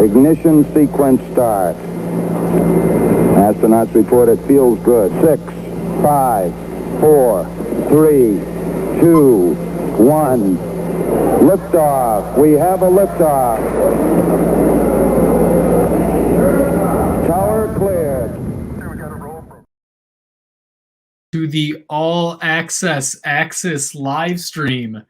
Ignition sequence start. Astronauts report it feels good. 6, 5, 4, 3, 2, 1. Liftoff. We have a liftoff. Tower cleared. To the All Access Axis live stream.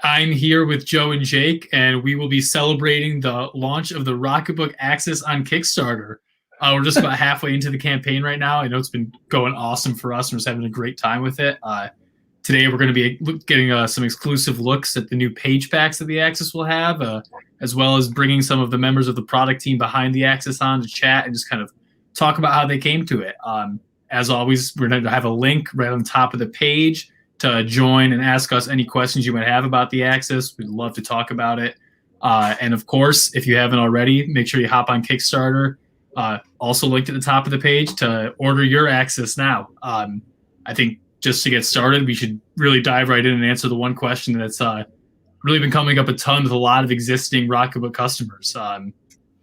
I'm here with Joe and Jake, and we will be celebrating the launch of the Rocketbook Axis on Kickstarter. We're just about halfway into the campaign right now. I know it's been going awesome for us. We're just having a great time with it. Today, we're going to be getting some exclusive looks at the new page packs that the Axis will have, as well as bringing some of the members of the product team behind the Axis on to chat and just kind of talk about how they came to it. As always, we're going to have a link right on the top of the page to join and ask us any questions you might have about the Axis. We'd love to talk about it. And of course, if you haven't already, make sure you hop on Kickstarter. Also linked at the top of the page to order your Axis now. I think just to get started, we should really dive right in and answer the one question that's really been coming up a ton with a lot of existing Rocketbook customers.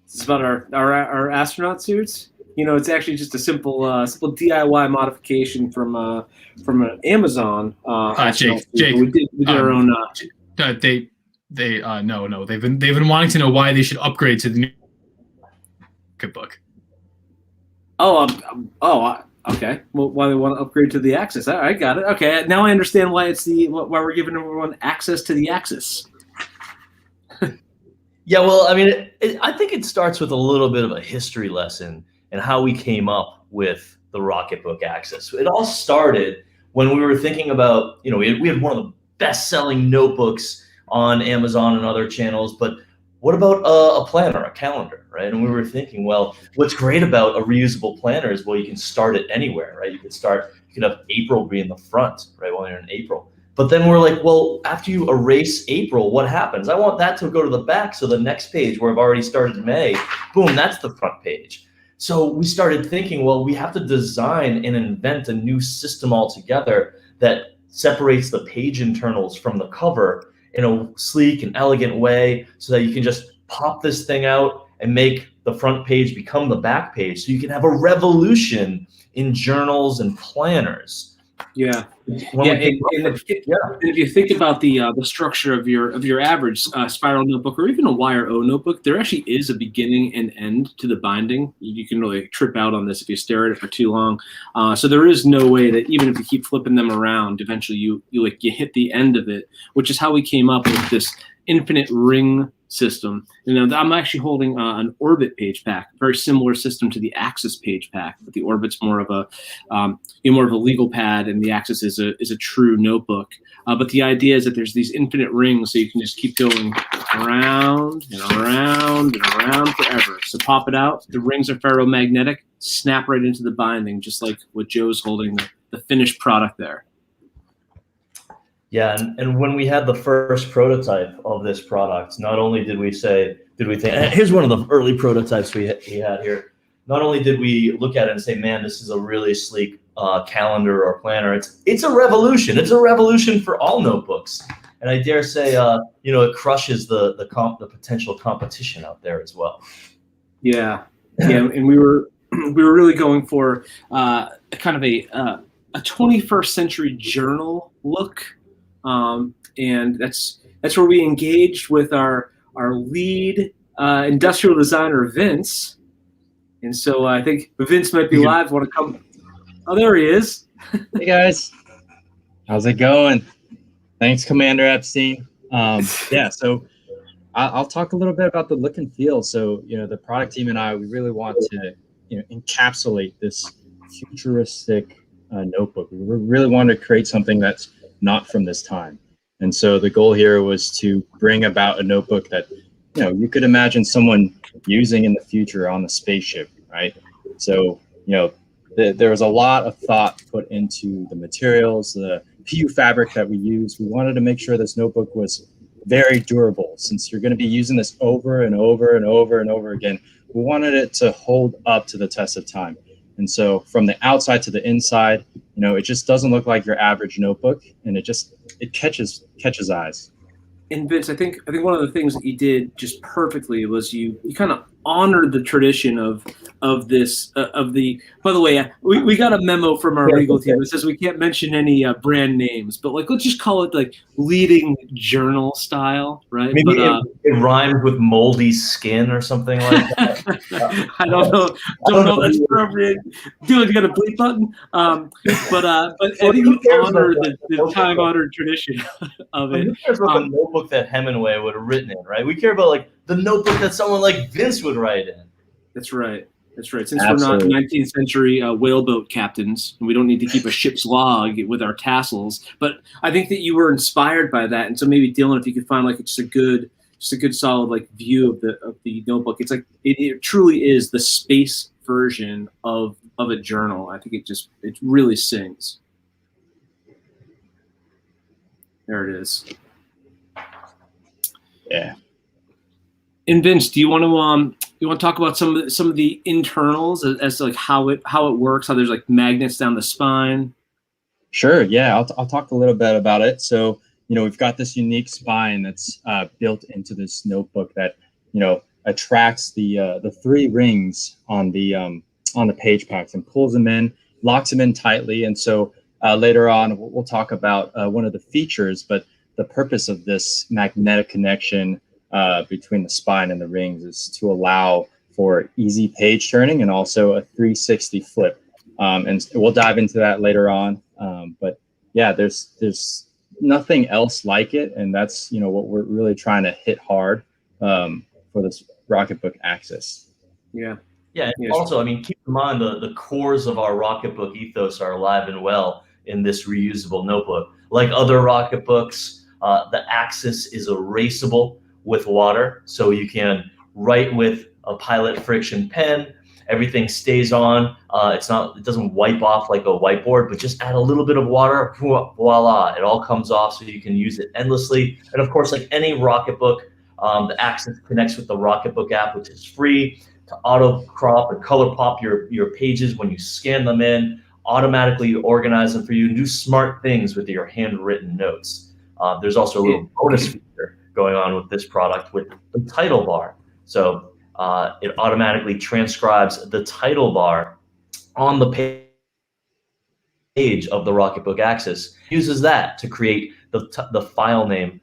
It's about our astronaut suits. You know, it's actually just a simple DIY modification from Amazon. Jake, we did our own. No. They've been wanting to know why they should upgrade to the new Rocketbook. Okay. Well, why they want to upgrade to the Axis? I got it. Okay, now I understand why why we're giving everyone access to the Axis. Yeah, well, I mean, I think it starts with a little bit of a history lesson and how we came up with the Rocketbook Axis. It all started when we were thinking about, you know, we had one of the best-selling notebooks on Amazon and other channels, but what about a planner, a calendar, right? And we were thinking, well, what's great about a reusable planner is, well, you can start it anywhere, right? You can have April be in the front, right, while you're in April. But then we're like, well, after you erase April, what happens? I want that to go to the back, so the next page where I've already started May, boom, that's the front page. So we started thinking, well, we have to design and invent a new system altogether that separates the page internals from the cover in a sleek and elegant way so that you can just pop this thing out and make the front page become the back page, so you can have a revolution in journals and planners. Yeah. If you think about the structure of your average spiral notebook or even a wire O notebook, there actually is a beginning and end to the binding. You can really trip out on this if you stare at it for too long. So there is no way that even if you keep flipping them around, eventually you hit the end of it, which is how we came up with this infinite ring system. You know, I'm actually holding an Orbit page pack, very similar system to the Axis page pack, but the Orbit's more of a legal pad, and the Axis is a true notebook. But the idea is that there's these infinite rings, so you can just keep going around and around and around forever. So pop it out. The rings are ferromagnetic, snap right into the binding, just like what Joe's holding, the finished product there. Yeah, and when we had the first prototype of this product, not only did we think, and here's one of the early prototypes we had here. Not only did we look at it and say, man, this is a really sleek calendar or planner. It's a revolution. It's a revolution for all notebooks, and I dare say, it crushes the potential competition out there as well. Yeah, and we were really going for kind of a 21st century journal look. And that's where we engaged with our lead industrial designer, Vince. And so I think Vince might be live. Want to come? Oh, there he is. Hey guys, how's it going? Thanks, Commander Epstein. So I'll talk a little bit about the look and feel. So, the product team and I, we really want to, encapsulate this futuristic notebook. We really wanted to create something that's not from this time. And so the goal here was to bring about a notebook that, you could imagine someone using in the future on the spaceship, right? So, there was a lot of thought put into the materials, the PU fabric that we use. We wanted to make sure this notebook was very durable. Since you're going to be using this over and over and over and over again, we wanted it to hold up to the test of time. And so from the outside to the inside, it just doesn't look like your average notebook, and it catches eyes. And Vince, I think one of the things that you did just perfectly was you kind of honored the tradition of this of the. By the way, we got a memo from our legal team that says we can't mention any brand names, but like let's just call it like leading journal style, right? Maybe But it rhymes with moldy skin or something like that. I don't know. Don't know if that's appropriate. Dude, you got a bleep button. But I think you honor the time-honored tradition of it. Who cares about the notebook that Hemingway would have written in, right? We care about like the notebook that someone like Vince would write in. That's right. That's right. Since Absolutely. we're not 19th century whaleboat captains, and we don't need to keep a ship's log with our tassels. But I think that you were inspired by that, and so maybe Dylan, if you could find like just a good solid like view of the notebook. It's like it truly is the space version of a journal. I think it really sings. There it is. Yeah. And Vince, do you want to talk about some of the internals as to like how it works? How there's like magnets down the spine. Sure. Yeah, I'll talk a little bit about it. So, we've got this unique spine that's built into this notebook that, attracts the three rings on the page packs and pulls them in, locks them in tightly. And so later on, we'll talk about one of the features, but the purpose of this magnetic connection between the spine and the rings is to allow for easy page turning and also a 360 flip. And we'll dive into that later on. But yeah, there's nothing else like it. And that's, what we're really trying to hit hard for this Rocketbook Axis. Yeah. Yeah. And also, I mean, keep in mind the cores of our Rocketbook ethos are alive and well in this reusable notebook. Like other Rocketbooks, the Axis is erasable with water, so you can write with a Pilot friction pen. Everything stays on. It doesn't wipe off like a whiteboard, but just add a little bit of water, voila, it all comes off, so you can use it endlessly. And of course, like any Rocketbook, the Axis connects with the Rocketbook app, which is free, to auto crop and color pop your pages when you scan them in, automatically organize them for you, and do smart things with your handwritten notes. There's also a little bonus feature going on with this product with the title bar. So it automatically transcribes the title bar on the page of the Rocketbook Axis, uses that to create the file name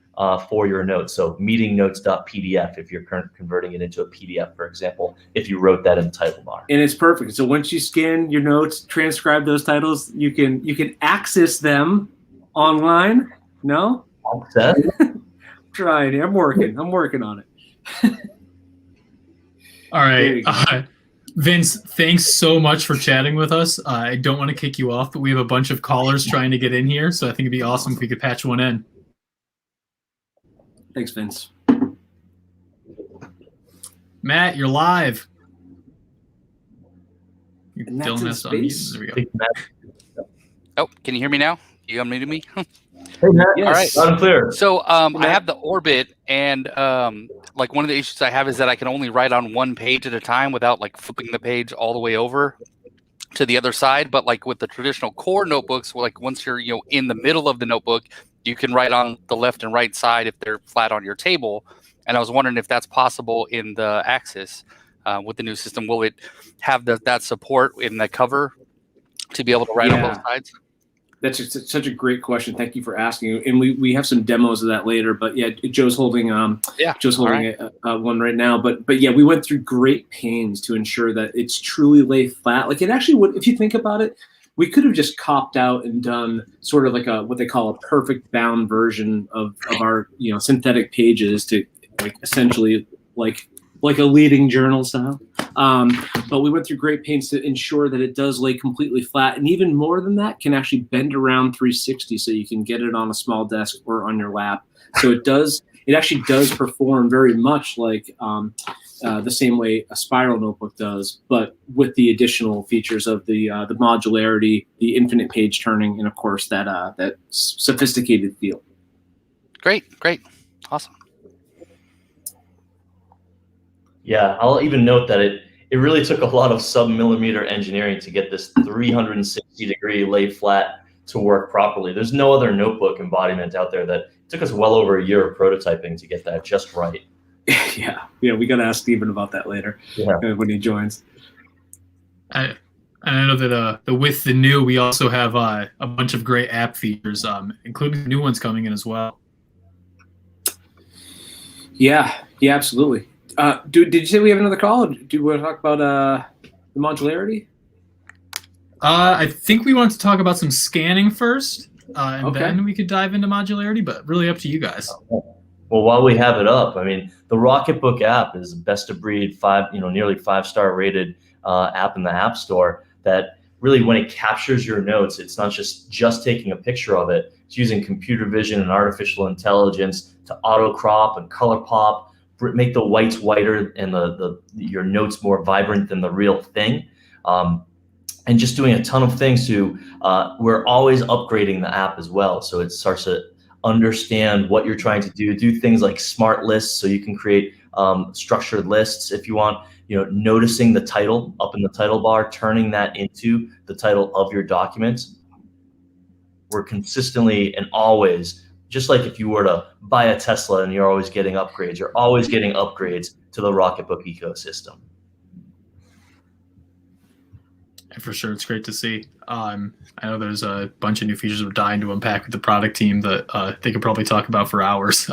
for your notes. So meetingnotes.pdf, if you're converting it into a PDF, for example, if you wrote that in the title bar. And it's perfect. So once you scan your notes, transcribe those titles, you can access them online. No? Trying. I'm working on it. All right. Vince, thanks so much for chatting with us. I don't want to kick you off, but we have a bunch of callers trying to get in here, so I think it'd be awesome if we could patch one in. Thanks, Vince. Matt, you're live. And that's Dylan in has to unmute. space. There we go. Oh, can you hear me now? You unmuted me? Hey, Matt. Yes. All right. Loud and clear. So I have the Orbit, and like one of the issues I have is that I can only write on one page at a time without like flipping the page all the way over to the other side. But like with the traditional core notebooks, like once you're in the middle of the notebook, you can write on the left and right side if they're flat on your table. And I was wondering if that's possible in the Axis with the new system. Will it have that support in the cover to be able to write on both sides? That's such a great question. Thank you for asking. And we have some demos of that later. But yeah, Joe's holding one right now. But yeah, we went through great pains to ensure that it's truly lay flat. Like it actually would, if you think about it, we could have just copped out and done sort of like what they call a perfect bound version of our synthetic pages to like essentially like a leading journal style. But we went through great pains to ensure that it does lay completely flat. And even more than that, can actually bend around 360 so you can get it on a small desk or on your lap. So it actually does perform very much like the same way a spiral notebook does, but with the additional features of the modularity, the infinite page turning, and of course that sophisticated feel. Great. Awesome. Yeah, I'll even note that it really took a lot of sub-millimeter engineering to get this 360-degree lay flat to work properly. There's no other notebook embodiment out there that took us well over a year of prototyping to get that just right. Yeah, we got to ask Steven about that later when he joins. I know that with the new, we also have a bunch of great app features, including the new ones coming in as well. Yeah, absolutely. Did you say we have another call? Or do you want to talk about the modularity? I think we want to talk about some scanning first, and Okay. then we could dive into modularity, but really up to you guys. Well, while we have it up, I mean, the Rocketbook app is best of breed, nearly 5-star rated app in the App Store that really, when it captures your notes, it's not just taking a picture of it. It's using computer vision and artificial intelligence to auto crop and color pop, make the whites whiter and your notes more vibrant than the real thing. And just doing a ton of things we're always upgrading the app as well. So it starts to understand what you're trying to do things like smart lists, so you can create structured lists if you want, noticing the title up in the title bar, turning that into the title of your document. We're consistently and always, just like if you were to buy a Tesla and you're always getting upgrades, you're always getting upgrades to the Rocketbook ecosystem. For sure, it's great to see. I know there's a bunch of new features we're dying to unpack with the product team that they could probably talk about for hours.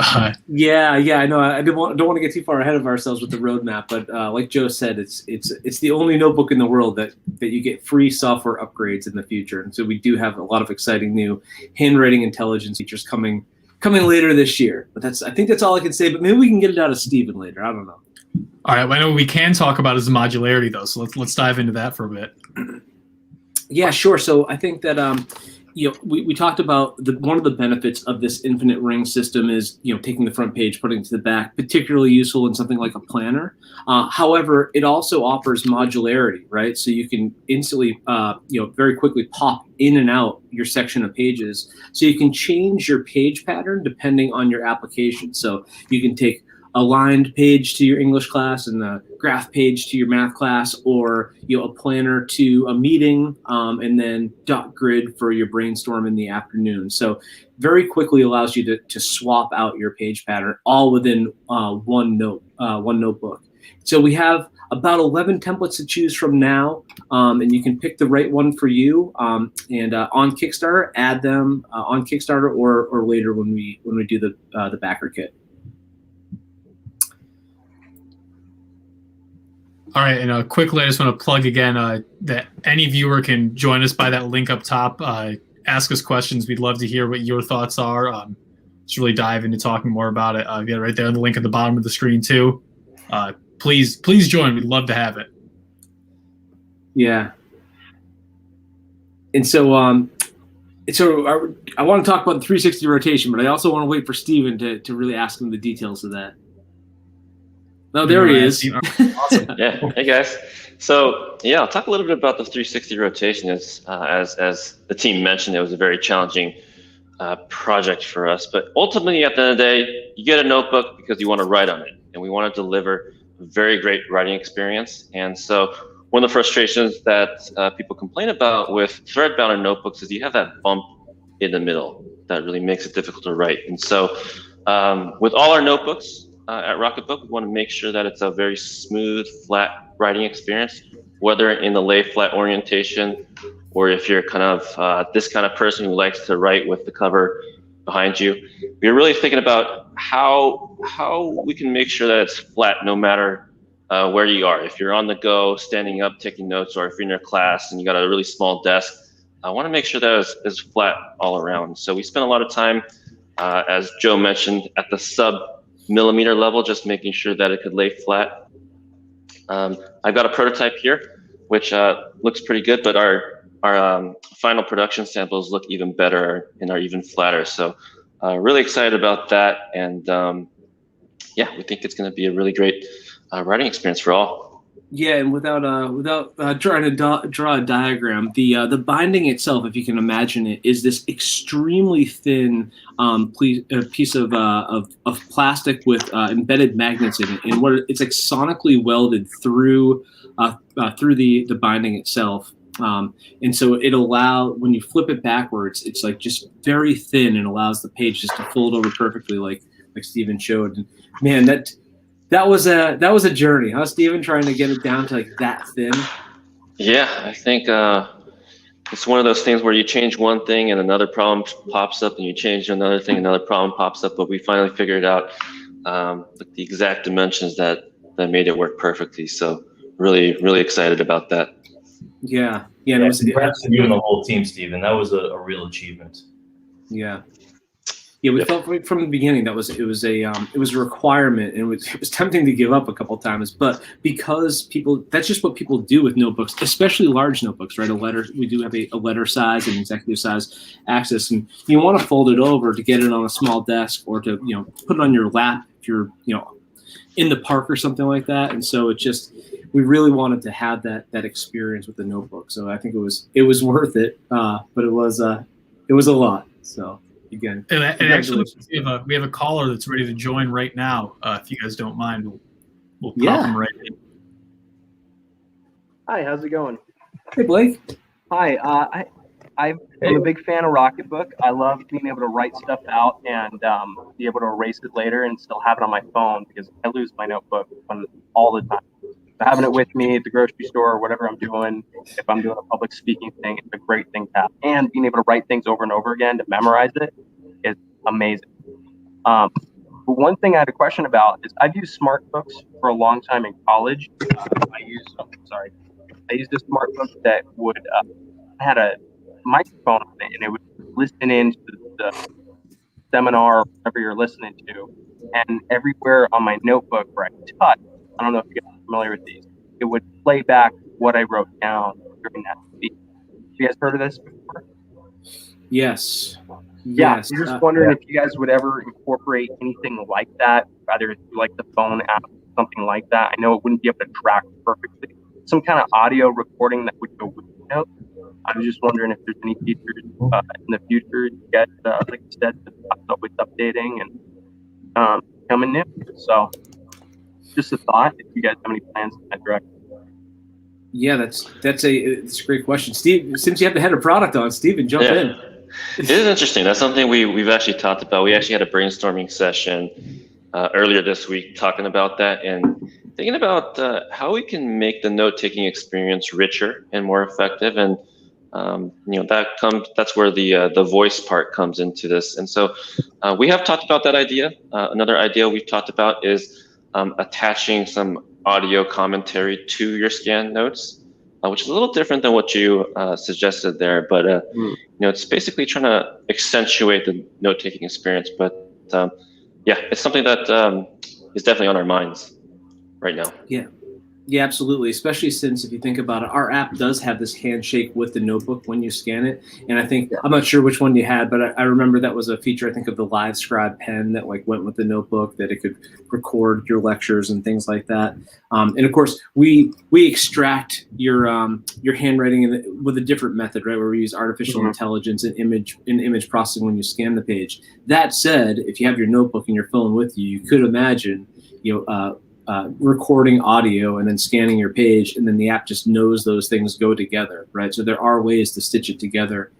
Yeah, I know. I don't want to get too far ahead of ourselves with the roadmap, but like Joe said, it's the only notebook in the world that you get free software upgrades in the future, and so we do have a lot of exciting new handwriting intelligence features coming later this year. But I think that's all I can say. But maybe we can get it out of Steven later. I don't know. All right, well, I know what we can talk about is the modularity, though. So let's dive into that for a bit. Yeah, sure. So I think that we talked about one of the benefits of this infinite ring system is taking the front page, putting it to the back, particularly useful in something like a planner. However, it also offers modularity, right? So you can instantly very quickly pop in and out your section of pages. So you can change your page pattern depending on your application. So you can take a lined page to your English class and a graph page to your math class, or a planner to a meeting, and then dot grid for your brainstorm in the afternoon. So very quickly allows you to swap out your page pattern all within one notebook. So we have about 11 templates to choose from now, and you can pick the right one for you. And on Kickstarter, add them on Kickstarter or later when we do the backer kit. All right, and quickly, I just want to plug again that any viewer can join us by that link up top. Ask us questions. We'd love to hear what your thoughts are. Just really dive into talking more about it. Get right there on the link at the bottom of the screen too. Please join. We'd love to have it. Yeah. And so I want to talk about the 360 rotation, but I also want to wait for Steven to really ask him the details of that. Oh, there he is. Awesome. Yeah. Hey guys. So yeah, I'll talk a little bit about the 360 rotation. As the team mentioned, it was a very challenging project for us. But ultimately, at the end of the day, you get a notebook because you want to write on it, and we want to deliver a very great writing experience. And so one of the frustrations that people complain about with thread-bound notebooks is you have that bump in the middle that really makes it difficult to write. And so with all our notebooks, at Rocketbook, we want to make sure that it's a very smooth, flat writing experience, whether in the lay flat orientation, or if you're kind of this kind of person who likes to write with the cover behind you. We're really thinking about how we can make sure that it's flat no matter where you are. If you're on the go, standing up, taking notes, or if you're in your class and you got a really small desk, I want to make sure that it's flat all around. So we spent a lot of time, as Joe mentioned, at the sub-millimeter level, just making sure that it could lay flat. I've got a prototype here, which looks pretty good, but our final production samples look even better and are even flatter. So really excited about that. And yeah, we think it's going to be a really great writing experience for all. Yeah, and without trying to draw a diagram, the binding itself, if you can imagine it, is this extremely thin piece of plastic with embedded magnets in it, and it's like sonically welded through the binding itself. And so when you flip it backwards, it's like just very thin and allows the page just to fold over perfectly, like Steven showed. And man, that was a journey, huh, Steven? Trying to get it down to like that thin. Yeah, I think it's one of those things where you change one thing and another problem pops up, and you change another thing, another problem pops up. But we finally figured out the exact dimensions that made it work perfectly. So really, really excited about that. Yeah. Congrats to you and the whole team, Steven. That was a real achievement. Yeah. Yeah, we felt from the beginning that it was a requirement, and it was tempting to give up a couple times, but because that's just what people do with notebooks, especially large notebooks, right? We do have a letter size and executive size Axis, and you want to fold it over to get it on a small desk or to put it on your lap if you're in the park or something like that. And so we really wanted to have that experience with the notebook. So I think it was worth it, but it was a lot. So. Again, and actually, we have a caller that's ready to join right now. If you guys don't mind, we'll pop him right in. Hi, how's it going? Hey, Blake. Hi, I'm a big fan of Rocketbook. I love being able to write stuff out and be able to erase it later and still have it on my phone, because I lose my notebook all the time. So having it with me at the grocery store or whatever I'm doing, if I'm doing a public speaking thing, it's a great thing to have. And being able to write things over and over again to memorize it is amazing. But one thing I had a question about is I've used smart books for a long time in college. I used a smart book that would had a microphone on it, and it would listen into the seminar or whatever you're listening to. And everywhere on my notebook where I touch, I don't know if you guys are familiar with these, it would play back what I wrote down during that speech. Have you guys heard of this before? Yes. Yeah, Yes. I'm just wondering if you guys would ever incorporate anything like that, either through like the phone app, something like that. I know it wouldn't be able to track perfectly. Some kind of audio recording that would go with the note. I was just wondering if there's any features in the future you guys, like you said, that's always updating and coming new. So just a thought, if you guys have any plans in that direction. Yeah, it's a great question. Steve, since you have the head of product on, Steven, jump in. It is interesting. That's something we've actually talked about. We actually had a brainstorming session earlier this week talking about that and thinking about how we can make the note-taking experience richer and more effective. And that's where the voice part comes into this. And so we have talked about that idea. Another idea we've talked about is attaching some audio commentary to your scanned notes, which is a little different than what you suggested there. But it's basically trying to accentuate the note-taking experience. But it's something that is definitely on our minds right now. Yeah, absolutely. Especially since if you think about it, our app does have this handshake with the notebook when you scan it. And I think, I'm not sure which one you had, but I remember that was a feature, I think, of the Livescribe pen that like went with the notebook, that it could record your lectures and things like that. And of course, we extract your handwriting with a different method, right? Where we use artificial intelligence and image processing when you scan the page. That said, if you have your notebook and your phone with you, you could imagine, recording audio and then scanning your page, and then the app just knows those things go together, right? So there are ways to stitch it together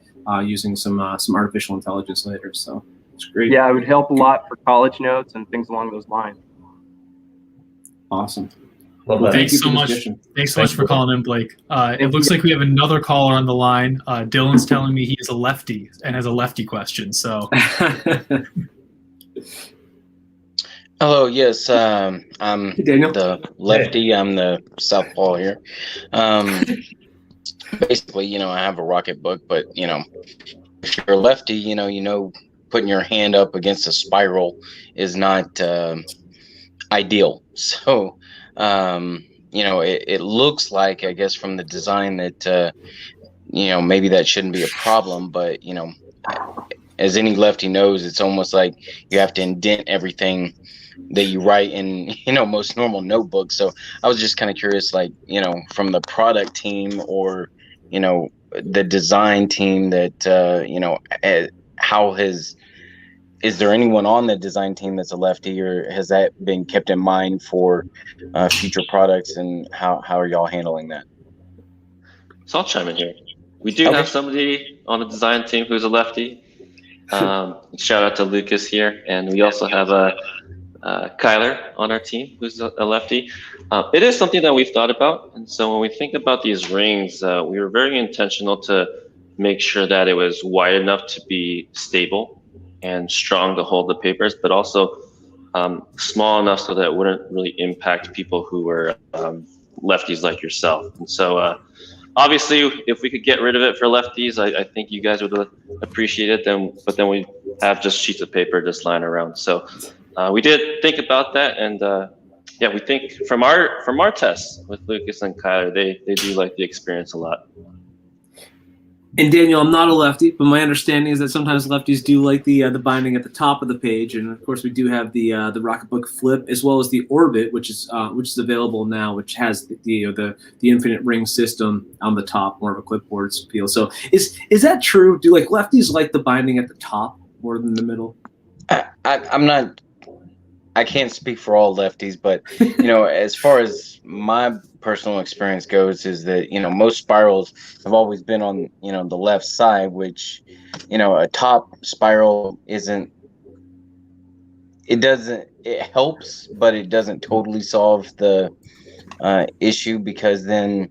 using some artificial intelligence later. So it's great. Yeah, it would help a lot for college notes and things along those lines. Awesome. Well, thanks so much. Thanks so much for calling in, Blake. It looks like we have another caller on the line. Dylan's telling me he's a lefty and has a lefty question. So. Hello, yes, I'm the lefty, I'm the southpaw here. Basically, I have a Rocketbook, but, if you're a lefty, putting your hand up against a spiral is not ideal. So, it looks like, I guess, from the design that, maybe that shouldn't be a problem, but, as any lefty knows, it's almost like you have to indent everything that you write in, most normal notebooks. So I was just kind of curious, like, from the product team or, the design team that, is there anyone on the design team that's a lefty, or has that been kept in mind for future products, and how are y'all handling that? So I'll chime in here. We do have somebody on the design team who's a lefty. Shout out to Lucas here, and we also have Kyler on our team who's a lefty. It is something that we've thought about, and so when we think about these rings, we were very intentional to make sure that it was wide enough to be stable and strong to hold the papers, but also small enough so that it wouldn't really impact people who were lefties like yourself. And so obviously, if we could get rid of it for lefties, I think you guys would appreciate it. But then we have just sheets of paper just lying around. So we did think about that, and yeah, we think from our tests with Lucas and Kyler, they do like the experience a lot. And Daniel, I'm not a lefty, but my understanding is that sometimes lefties do like the binding at the top of the page, and of course we do have the Rocketbook Flip as well as the Orbit, which is available now, which has the infinite ring system on the top, more of a clipboard feel. So is that true? Do like lefties like the binding at the top more than the middle? I'm not. I can't speak for all lefties, but as far as my personal experience goes, is that most spirals have always been on the left side, which a top spiral isn't. It helps, but it doesn't totally solve the issue, because then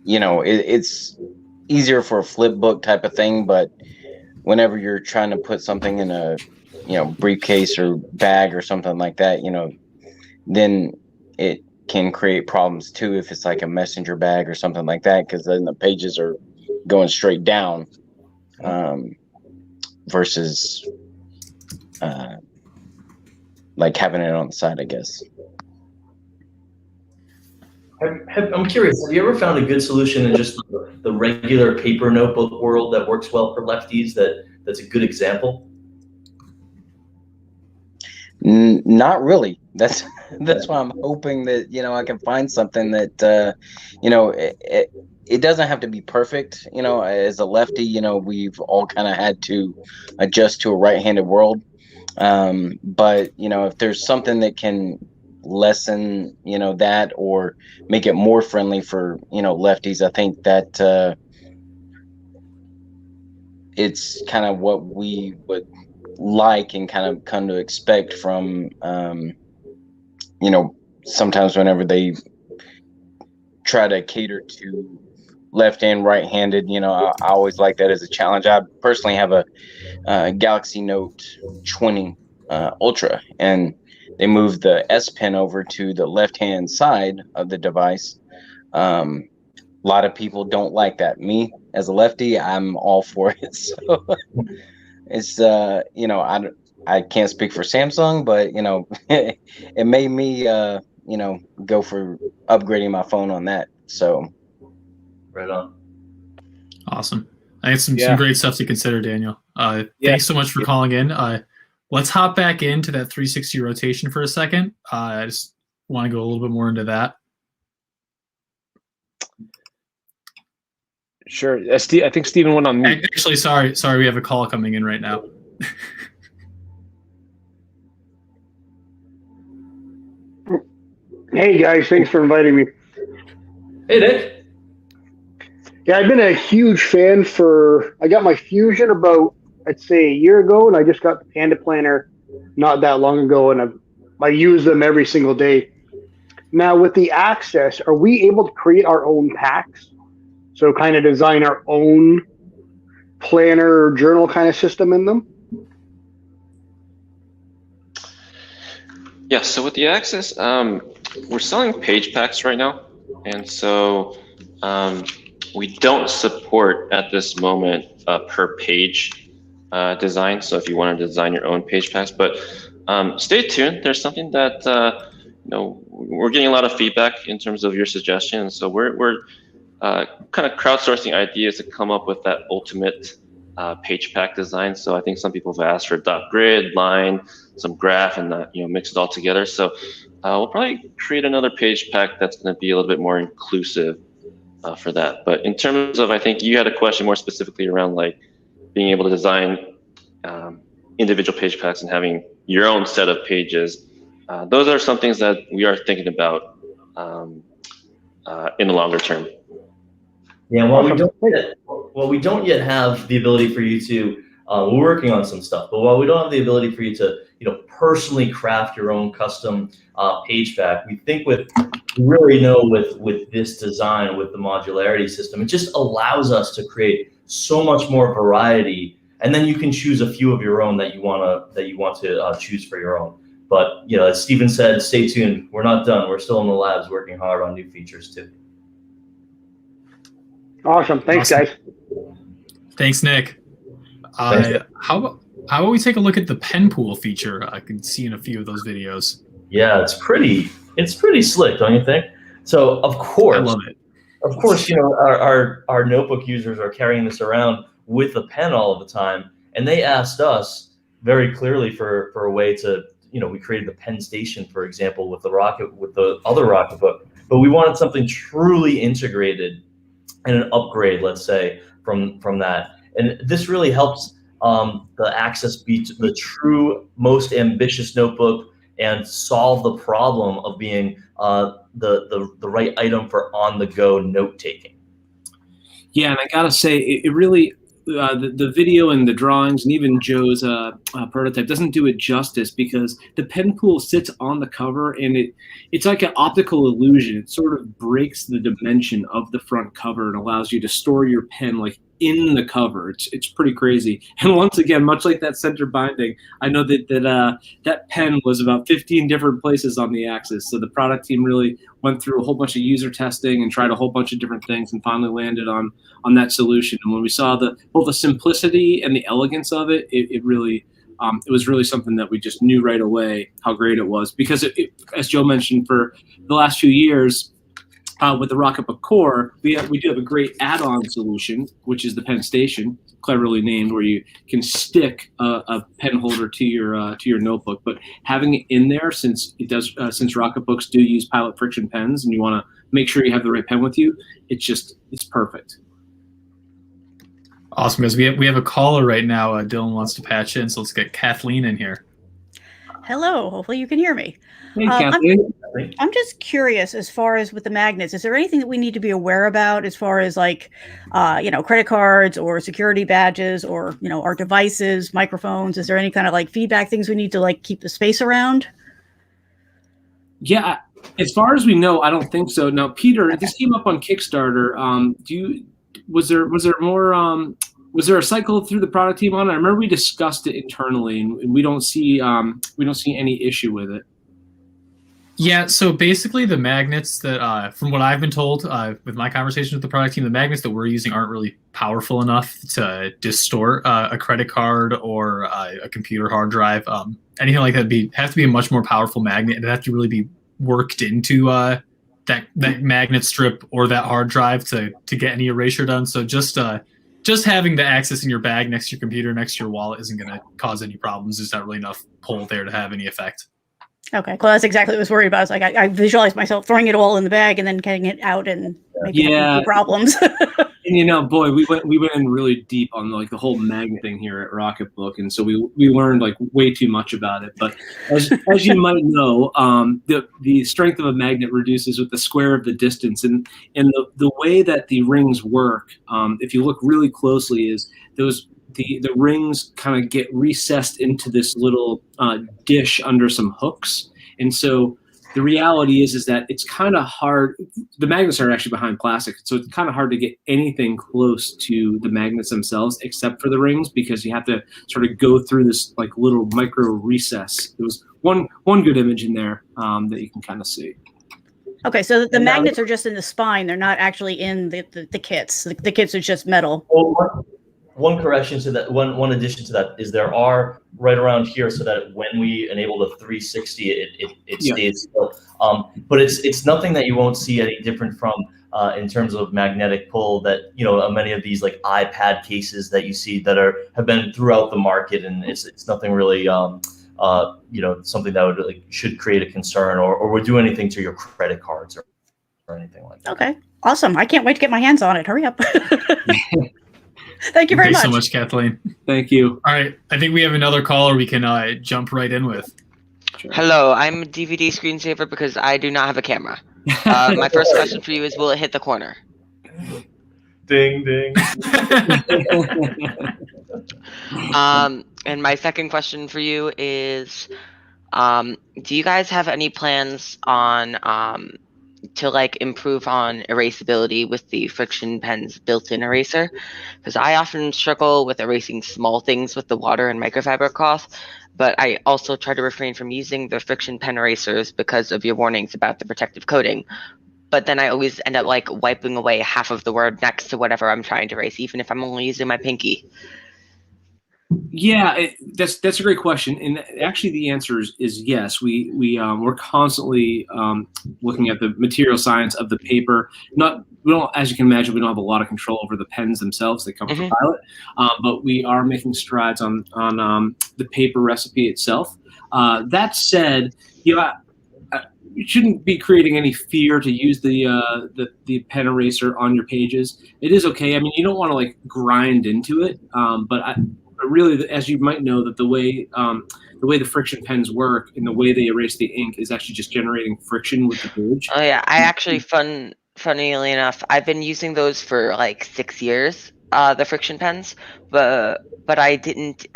it's easier for a flip book type of thing, but whenever you're trying to put something in a briefcase or bag or something like that, then it can create problems too if it's like a messenger bag or something like that, because then the pages are going straight down versus like having it on the side, I guess. I'm curious, have you ever found a good solution in just the regular paper notebook world that works well for lefties, that's a good example? Not really. That's why I'm hoping that I can find something that it doesn't have to be perfect. As a lefty, we've all kind of had to adjust to a right-handed world. But if there's something that can lessen that, or make it more friendly for lefties, I think that it's kind of what we would like and kind of come to expect from sometimes whenever they try to cater to left and right-handed. I always like that as a challenge. I personally have a Galaxy Note 20 Ultra, and they moved the S Pen over to the left-hand side of the device. A lot of people don't like that. Me, as a lefty, I'm all for it. So it's I can't speak for Samsung, but it made me go for upgrading my phone on that. So right on. Awesome. I think some great stuff to consider, Daniel. Thanks so much for calling in. Let's hop back into that 360 rotation for a second. I just want to go a little bit more into that. Sure. I think Steven went on mute. Actually, sorry, we have a call coming in right now. Hey guys, thanks for inviting me. Hey Nick. Yeah, I've been a huge fan I got my Fusion about, I'd say, a year ago, and I just got the Panda Planner not that long ago, and I use them every single day. Now with the Access, are we able to create our own packs? So kind of design our own planner or journal kind of system in them? Yeah, so with the Axis, we're selling page packs right now. And so we don't support at this moment per page design. So if you want to design your own page packs, but stay tuned. There's something that, we're getting a lot of feedback in terms of your suggestions. So we're kind of crowdsourcing ideas to come up with that ultimate page pack design. So I think some people have asked for dot grid, line, some graph, and mix it all together. So we'll probably create another page pack that's going to be a little bit more inclusive for that. But in terms of, I think you had a question more specifically around like being able to design individual page packs and having your own set of pages. Those are some things that we are thinking about in the longer term. Yeah, while we don't yet have the ability for you to, we're working on some stuff, but while we don't have the ability for you to, personally craft your own custom page back, we think with this design, with the modularity system, it just allows us to create so much more variety, and then you can choose a few of your own that you want to choose for your own. But as Steven said, stay tuned. We're not done. We're still in the labs working hard on new features too. Awesome. Thanks, guys. Thanks, Nick. How about we take a look at the pen pool feature? I can see in a few of those videos. Yeah, it's pretty slick, don't you think? So of course, I love it. Of course, our notebook users are carrying this around with a pen all of the time, and they asked us very clearly for a way to, we created the pen station, for example, with the other Rocketbook, but we wanted something truly integrated and an upgrade, let's say, from that. And this really helps the Axis be the true most ambitious notebook and solve the problem of being the right item for on-the-go note-taking. Yeah, and I gotta say, it really, the video and the drawings and even Joe's prototype doesn't do it justice, because the pen pool sits on the cover and it's like an optical illusion. It sort of breaks the dimension of the front cover and allows you to store your pen like in the cover. It's pretty crazy. And once again, much like that center binding, I know that pen was about 15 different places on the Axis. So the product team really went through a whole bunch of user testing and tried a whole bunch of different things and finally landed on that solution. And when we saw both the simplicity and the elegance of it, it was really something that we just knew right away how great it was. Because as Joe mentioned, for the last few years, with the Rocketbook Core, we do have a great add-on solution, which is the pen station, cleverly named, where you can stick a pen holder to your notebook. But having it in there, since Rocketbooks do use pilot friction pens, and you want to make sure you have the right pen with you, it's perfect. Awesome, guys. We have a caller right now. Dylan wants to patch in, so let's get Kathleen in here. Hello. Hopefully you can hear me. Hey, Kathleen. I'm just curious, as far as with the magnets, is there anything that we need to be aware about as far as like, credit cards or security badges or, our devices, microphones? Is there any kind of like feedback things we need to like keep the space around? Yeah, as far as we know, I don't think so. Now, Peter, this came up on Kickstarter. Was there more? Was there a cycle through the product team on it? I remember we discussed it internally, and we don't see any issue with it. Yeah, so basically the magnets that, from what I've been told with my conversation with the product team, the magnets that we're using aren't really powerful enough to distort a credit card or a computer hard drive. Anything like that have to be a much more powerful magnet, and it have to really be worked into that magnet strip or that hard drive to get any erasure done. So just having the Axis in your bag next to your computer, next to your wallet, isn't going to cause any problems. There's not really enough pull there to have any effect. Okay, well, that's exactly what I was worried about. It's like I visualized myself throwing it all in the bag and then getting it out and making problems. And boy, we went in really deep on like the whole magnet thing here at Rocketbook, and so we learned like way too much about it. But as you might know, the strength of a magnet reduces with the square of the distance, and the way that the rings work, if you look really closely, is the rings kind of get recessed into this little dish under some hooks. And so the reality is that it's kind of hard. The magnets are actually behind plastic, so it's kind of hard to get anything close to the magnets themselves except for the rings, because you have to sort of go through this like little micro recess. There was one good image in there that you can kind of see. Okay, so the magnets are just in the spine. They're not actually in the kits. The kits are just metal. Well, one correction to that, one addition to that is there are right around here, so that when we enable the 360, it stays still. But it's nothing that you won't see any different from in terms of magnetic pull that many of these like iPad cases that you see that have been throughout the market, and it's nothing really something that would should create a concern or would do anything to your credit cards or anything like that. Okay, awesome! I can't wait to get my hands on it. Hurry up. Thank you very much. Thanks so much, Kathleen. Thank you. All right, I think we have another caller we can jump right in with. Hello, I'm a DVD screensaver because I do not have a camera. My first question for you is, will it hit the corner? Ding, ding. And my second question for you is, do you guys have any plans on to like improve on erasability with the Friction Pen's built-in eraser? Because I often struggle with erasing small things with the water and microfiber cloth, but I also try to refrain from using the Friction Pen erasers because of your warnings about the protective coating. But then I always end up like wiping away half of the word next to whatever I'm trying to erase, even if I'm only using my pinky. Yeah, that's a great question, and actually the answer is yes. We're constantly looking at the material science of the paper. We don't, as you can imagine, we don't have a lot of control over the pens themselves. They come from Pilot, but we are making strides on the paper recipe itself. That said, you shouldn't be creating any fear to use the pen eraser on your pages. It is okay. I mean, you don't want to like grind into it, but really, as you might know, that the way the Friction Pens work and the way they erase the ink is actually just generating friction with the page. Oh yeah, I actually, funnily enough, I've been using those for like 6 years, the Friction Pens, but I didn't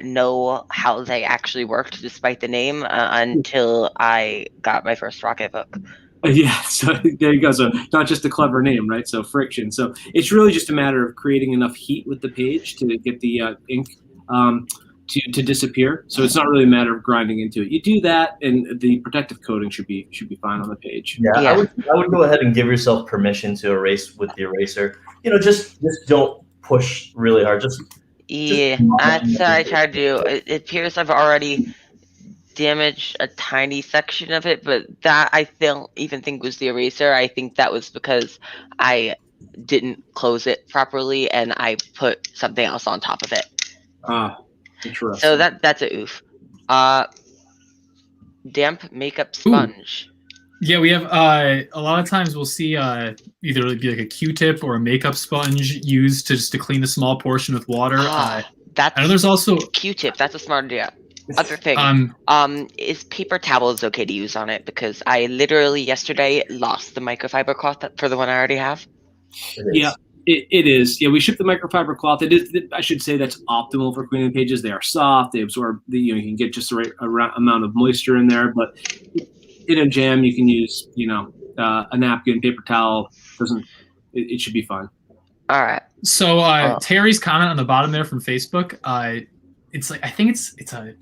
know how they actually worked, despite the name, until I got my first Rocketbook. Yeah, so there you go. So not just a clever name, right? So friction. So it's really just a matter of creating enough heat with the page to get the ink to disappear. So it's not really a matter of grinding into it. You do that, and the protective coating should be fine on the page. Yeah, I would go ahead and give yourself permission to erase with the eraser. You know, just don't push really hard. That's what I tried to do. It appears I've already damaged a tiny section of it, but that I don't even think was the eraser. I think that was because I didn't close it properly and I put something else on top of it. Interesting. So that's a oof. Damp makeup sponge. Yeah, we have a lot of times we'll see either it'd be like a Q-tip or a makeup sponge used to clean a small portion with water. I know there's also Q-tip. That's a smart idea. Other thing, is paper towels okay to use on it? Because I literally yesterday lost the microfiber cloth for the one I already have. Yeah, it is. Yeah, we ship the microfiber cloth. It is. I should say that's optimal for cleaning pages. They are soft. They absorb you can get just the right amount of moisture in there. But in a jam, you can use a napkin, paper towel. It should be fine. All right. So Terry's comment on the bottom there from Facebook. It's like I think it's a.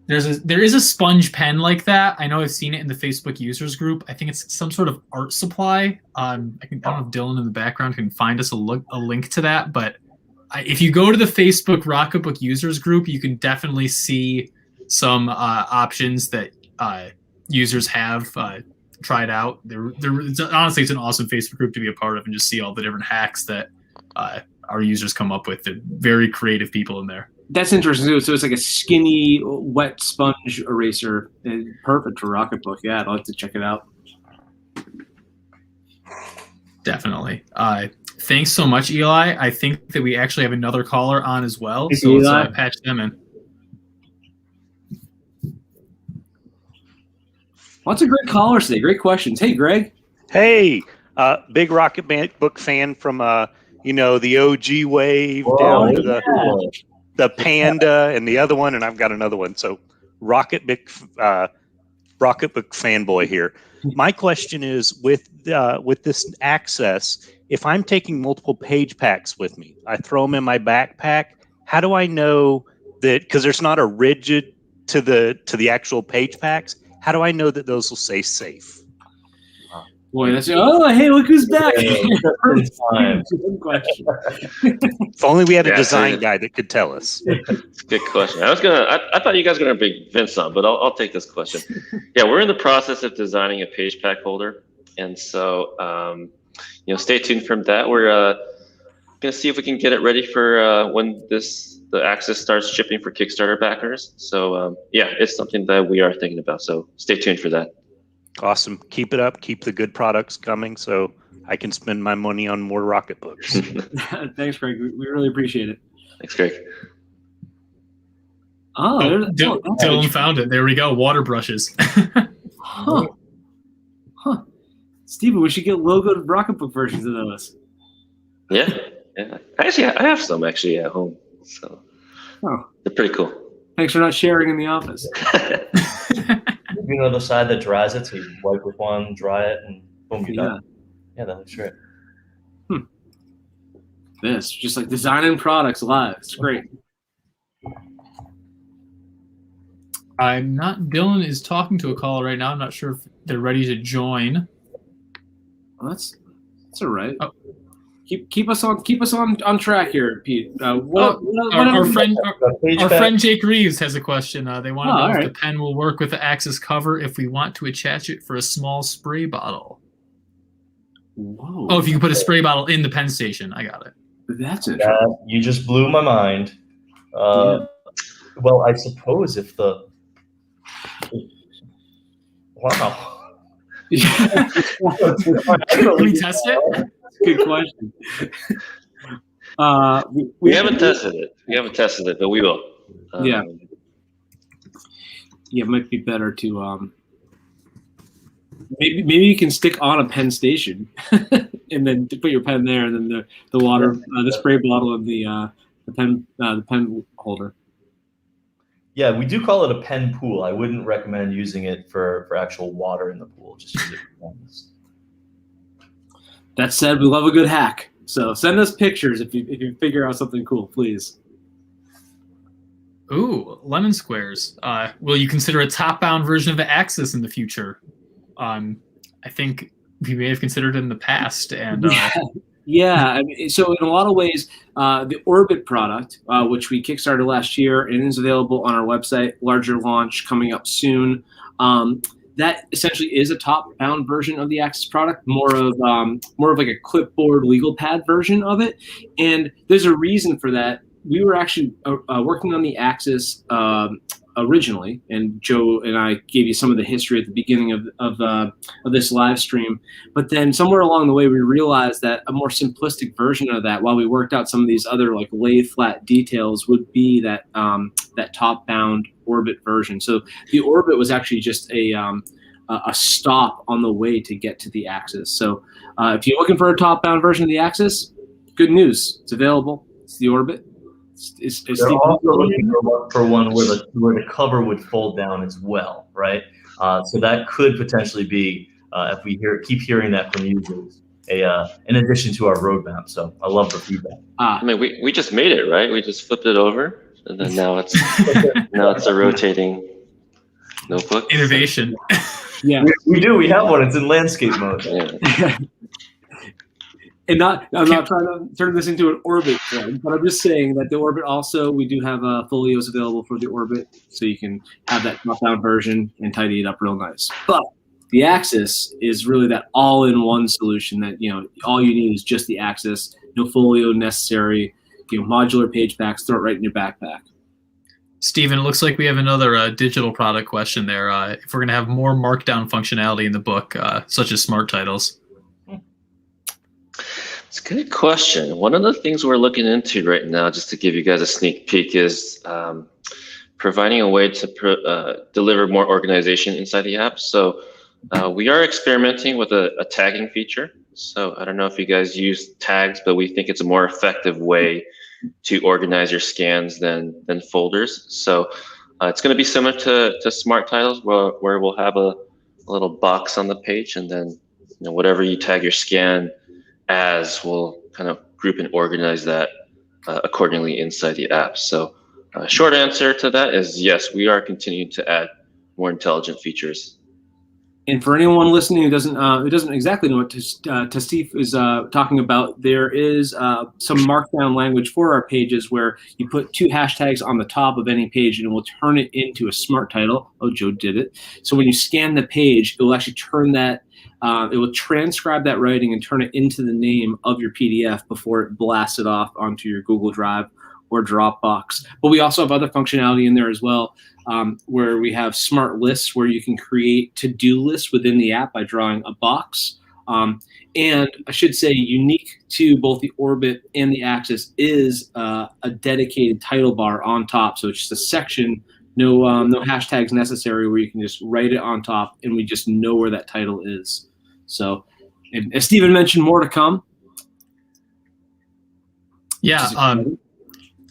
There is a sponge pen like that. I know I've seen it in the Facebook users group. I think it's some sort of art supply. I don't know if Dylan in the background can find us a link to that. But if you go to the Facebook Rocketbook users group, you can definitely see some options that users have tried out. Honestly, it's an awesome Facebook group to be a part of and just see all the different hacks that our users come up with. They're very creative people in there. That's interesting too. So it's like a skinny, wet sponge eraser. Perfect for Rocketbook. Yeah, I'd like to check it out. Definitely. Thanks so much, Eli. I think that we actually have another caller on as well. So let's patch them in. Lots of great callers today. Great questions. Hey, Greg. Hey, big Rocketbook fan from the OG wave down to the Panda and the other one, and I've got another one. So Rocketbook fanboy here. My question is with this access, if I'm taking multiple page packs with me, I throw them in my backpack. How do I know that, because there's not a rigid to the actual page packs, how do I know that those will stay safe? Boy, hey, look who's back. If only we had a design guy that could tell us. It's a good question. I thought you guys were gonna bring Vince on, but I'll take this question. Yeah, we're in the process of designing a page pack holder, and so stay tuned from that. We're gonna see if we can get it ready for when the Axis starts shipping for Kickstarter backers. So it's something that we are thinking about. So stay tuned for that. Awesome. Keep it up. Keep the good products coming so I can spend my money on more Rocketbooks. Thanks, Greg. We really appreciate it. Thanks, Greg. Dylan found it. There we go. Water brushes. Huh. Steven, we should get logoed Rocketbook versions of those. Yeah. Actually, I have some actually at home, so they're pretty cool. Thanks for not sharing in the office. You know the side that dries it, so you wipe with one, dry it, and boom, you're done. Yeah, that looks great. This, just like designing products live. It's great. Dylan is talking to a caller right now. I'm not sure if they're ready to join. Well, that's all right. Oh. Keep us on track here, Pete. Our friend Jake Reeves has a question. They want to know if the pen will work with the Axis cover if we want to attach it for a small spray bottle. Whoa! Oh, if you can put a spray bottle in the pen station, I got it. That's interesting. You just blew my mind. Well, I suppose if the wow. Can we test it? Good question. We haven't tested it. We haven't tested it, but we will. Yeah, it might be better to maybe you can stick on a pen station and then to put your pen there, and then the water, the spray bottle, and the pen holder. Yeah, we do call it a pen pool. I wouldn't recommend using it for actual water in the pool. Just use it for pens. That said, we love a good hack. So send us pictures if you figure out something cool, please. Ooh, lemon squares. Will you consider a top-bound version of the Axis in the future? I think we may have considered it in the past. And yeah. I mean, so in a lot of ways, the Orbit product, which we kickstarted last year and is available on our website, larger launch coming up soon. That essentially is a top-bound version of the Axis product, more of like a clipboard legal pad version of it. And there's a reason for that. We were actually working on the Axis originally, and Joe and I gave you some of the history at the beginning of this live stream. But then somewhere along the way, we realized that a more simplistic version of that, while we worked out some of these other like lathe flat details, would be that that top-bound Orbit version. So the Orbit was actually just a stop on the way to get to the Axis. So if you're looking for a top-bound version of the Axis, good news, it's available. It's the Orbit. They're also looking for one where the cover would fold down as well, right? So that could potentially be, if we keep hearing that from users, in addition to our roadmap. So I love the feedback. I mean, we just made it, right? We just flipped it over, and then now it's a rotating notebook. Innovation. Yeah, we do. We have one. It's in landscape mode. Yeah. And I'm not trying to turn this into an Orbit thing, but I'm just saying that the Orbit also, we do have folios available for the Orbit, so you can have that top-down version and tidy it up real nice. But the Axis is really that all-in-one solution that, all you need is just the Axis, no folio necessary, modular page backs, throw it right in your backpack. Steven, it looks like we have another digital product question there. If we're going to have more markdown functionality in the book, such as smart titles. It's a good question. One of the things we're looking into right now, just to give you guys a sneak peek, is providing a way to deliver more organization inside the app. So we are experimenting with a tagging feature. So I don't know if you guys use tags, but we think it's a more effective way to organize your scans than folders. So it's going to be similar to smart titles, where we'll have a little box on the page, and then whatever you tag your scan as, we'll kind of group and organize that accordingly inside the app. So short answer to that is yes, we are continuing to add more intelligent features. And for anyone listening who doesn't exactly know what Steve is talking about, there is some markdown language for our pages where you put 2 hashtags on the top of any page and it will turn it into a smart title. Oh, Joe did it. So when you scan the page, it will actually turn that, it will transcribe that writing and turn it into the name of your PDF before it blasts it off onto your Google Drive or Dropbox. But we also have other functionality in there as well, where we have smart lists where you can create to-do lists within the app by drawing a box. And I should say, unique to both the Orbit and the Axis is a dedicated title bar on top. So it's just a section, no hashtags necessary, where you can just write it on top and we just know where that title is. So And as Steven mentioned, more to come. Yeah,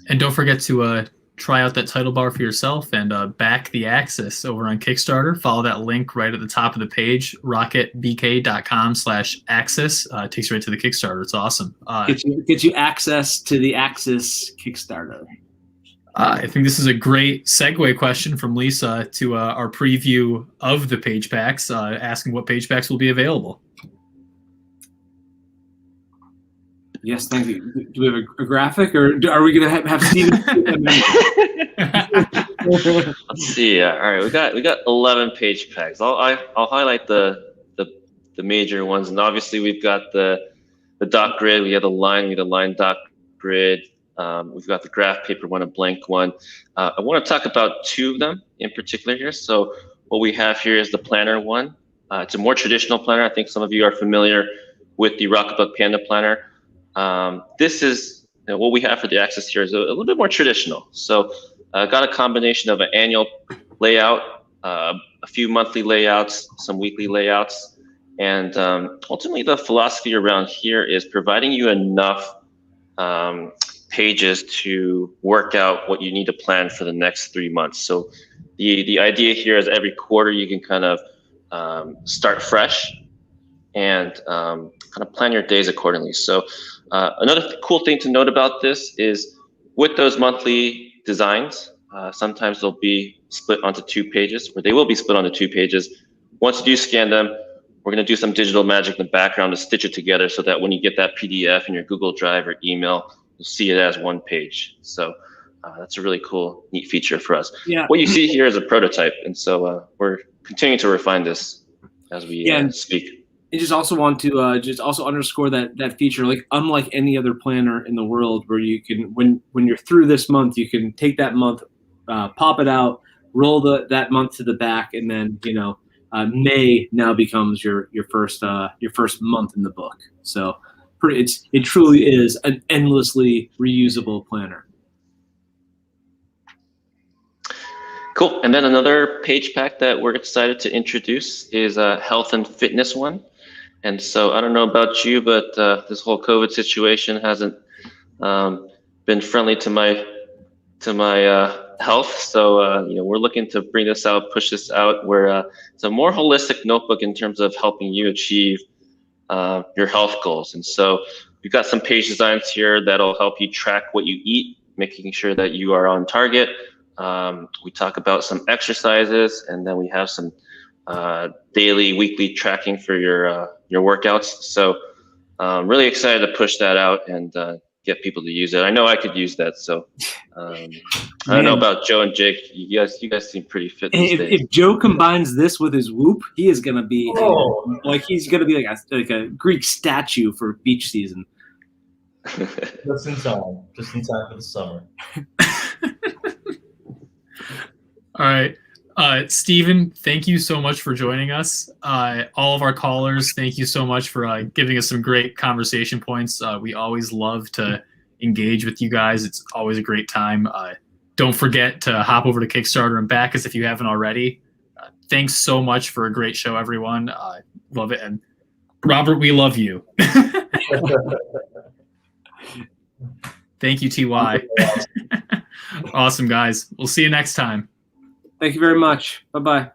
and don't forget to try out that title bar for yourself and back the Axis over on Kickstarter. Follow that link right at the top of the page, rocketbk.com/axis. Takes you right to the Kickstarter. It's awesome. Gets you access to the Axis Kickstarter. I think this is a great segue question from Lisa to our preview of the page packs, asking what page packs will be available. Yes, thank you. Do we have a graphic, or are we going to have Steven? Let's see. All right, we got 11 page packs. I'll highlight the major ones, and obviously we've got the dot grid. We have the line dot grid. We've got the graph paper one, a blank one. I want to talk about two of them in particular here. So what we have here is the planner one. It's a more traditional planner. I think some of you are familiar with the Rocketbook Panda planner. This is what we have for the Axis here is a little bit more traditional. So got a combination of an annual layout, a few monthly layouts, some weekly layouts, and ultimately the philosophy around here is providing you enough pages to work out what you need to plan for the next 3 months. So the idea here is every quarter you can kind of start fresh and kind of plan your days accordingly. So another cool thing to note about this is with those monthly designs, sometimes they'll be split onto 2 pages, or they will be split onto 2 pages. Once you do scan them, we're going to do some digital magic in the background to stitch it together so that when you get that PDF in your Google Drive or email, you'll see it as 1 page. So that's a really cool, neat feature for us. Yeah. What you see here is a prototype, and so we're continuing to refine this as we speak. I just also want to just also underscore that feature, like unlike any other planner in the world, where you can, when you're through this month, you can take that month, pop it out, roll that month to the back, and then May now becomes your first month in the book. So it truly is an endlessly reusable planner. Cool. And then another page pack that we're excited to introduce is a health and fitness one. And so I don't know about you, but this whole COVID situation hasn't been friendly to my health. So we're looking to bring this out, push this out, where it's a more holistic notebook in terms of helping you achieve your health goals. And so we've got some page designs here that'll help you track what you eat, making sure that you are on target. We talk about some exercises, and then we have some daily, weekly tracking for your workouts. So really excited to push that out and get people to use it. I know I could use that. So I don't know about Joe and Jake. You guys seem pretty fit these days. If Joe combines this with his Whoop, he is going to be he's going to be like a Greek statue for beach season. Just in time for the summer. All right. Steven, thank you so much for joining us. All of our callers, thank you so much for giving us some great conversation points. We always love to engage with you guys. It's always a great time. Don't forget to hop over to Kickstarter and back us if you haven't already. Thanks so much for a great show, everyone. Love it. And Robert, we love you. Thank you, TY. Awesome, guys. We'll see you next time. Thank you very much. Bye-bye.